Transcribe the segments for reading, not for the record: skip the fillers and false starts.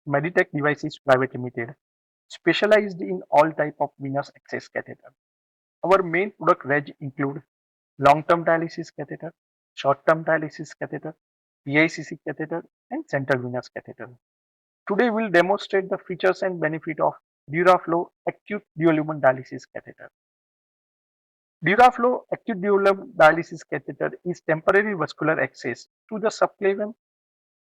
Meditech Devices Private Limited, specialized in all type of venous access catheter. Our main product range include long-term dialysis catheter, short-term dialysis catheter, PICC catheter, and central venous catheter. Today we'll demonstrate the features and benefit of Duraflow Acute Dual-Lumen Dialysis Catheter. Duraflow Acute Dual-Lumen Dialysis Catheter is temporary vascular access to the subclavian,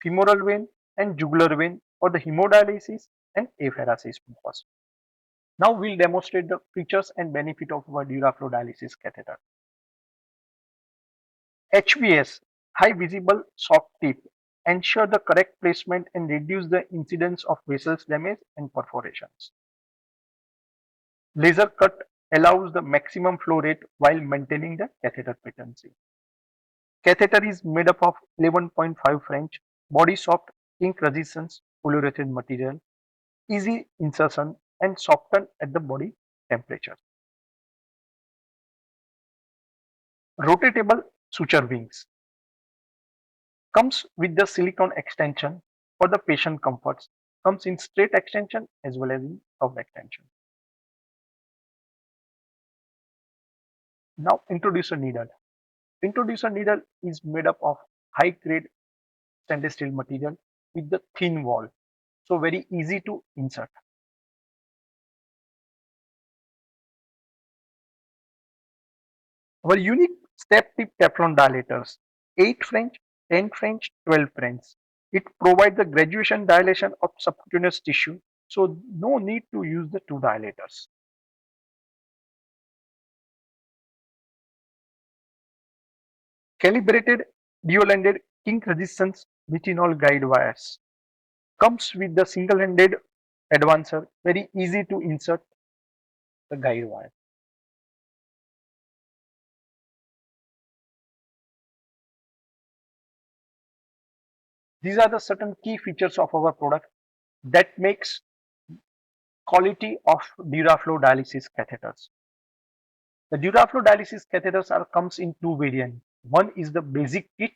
femoral vein, and jugular vein for the hemodialysis and apheresis purpose. Now we'll demonstrate the features and benefit of our Duraflow dialysis catheter. HVS, high visible soft tip, ensure the correct placement and reduce the incidence of vessels damage and perforations. Laser cut allows the maximum flow rate while maintaining the catheter patency. Catheter is made up of 11.5 French, body soft, ink resistance, polyurethane material, easy insertion and soften at the body temperature. Rotatable suture wings. Comes with the silicone extension for the patient comforts. Comes in straight extension as well as in curved extension. Now introducer needle. Introducer needle is made up of high grade stainless steel material with the thin wall, so very easy to insert. Our unique step tip Teflon dilators, 8 French, 10 French, 12 French. It provides the graduation dilation of subcutaneous tissue, so no need to use the two dilators. Calibrated dual-ended kink resistance retinol guide wires. Comes with the single-ended advancer, very easy to insert the guide wire. These are the certain key features of our product that makes quality of Duraflow dialysis catheters. The Duraflow dialysis catheters comes in two variants. One is the basic kit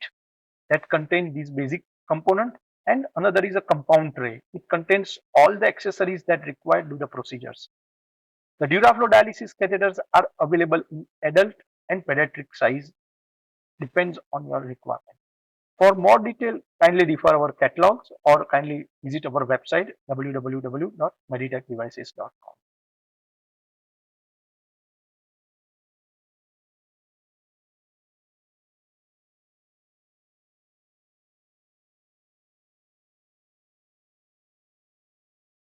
that contains these basic component, and another is a compound tray. It contains all the accessories that required to do the procedures. The Duraflow dialysis catheters are available in adult and pediatric size, depends on your requirement. For more detail, kindly refer our catalogs or kindly visit our website www.meditechdevices.com.